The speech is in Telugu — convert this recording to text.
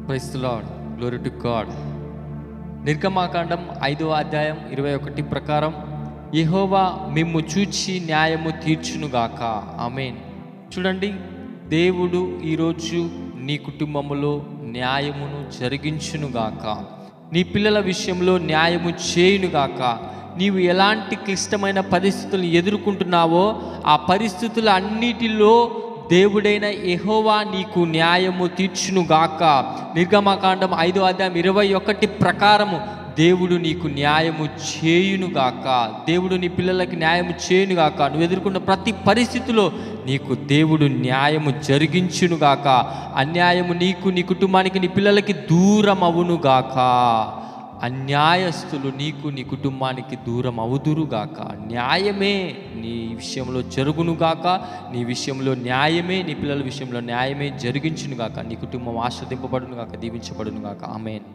Praise the Lord, glory to God. నిర్గమాకాండం 5వ అధ్యాయం 21 ప్రకారం, యెహోవా మిమ్ము చూచి న్యాయము తీర్చునుగాక. ఆమేన్. చూడండి, దేవుడు ఈరోజు నీ కుటుంబంలో న్యాయమును జరిగించునుగాక. నీ పిల్లల విషయంలో న్యాయము చేయునుగాక. నీవు ఎలాంటి క్లిష్టమైన పరిస్థితులను ఎదుర్కొంటున్నావో ఆ పరిస్థితుల అన్నిటిలో దేవుడైన యెహోవా నీకు న్యాయము తీర్చునుగాక. నిర్గమకాండం 5వ అధ్యాయం 21 ప్రకారము దేవుడు నీకు న్యాయము చేయునుగాక. దేవుడు నీ పిల్లలకి న్యాయము చేయునుగాక. నువ్వు ఎదుర్కొన్న ప్రతి పరిస్థితిలో నీకు దేవుడు న్యాయము జరిగించునుగాక. అన్యాయము నీకు, నీ కుటుంబానికి, నీ పిల్లలకి దూరం అవునుగాక. అన్యాయస్తులు నీకు, నీ కుటుంబానికి దూరం అవుదురుగాక. న్యాయమే నీ విషయంలో జరుగునుగాక. నీ విషయంలో న్యాయమే, నీ పిల్లల విషయంలో న్యాయమే జరిగించునుగాక. నీ కుటుంబం ఆశ్రదింపబడునుగాక, దీవించబడునుగాక. ఆమేన్.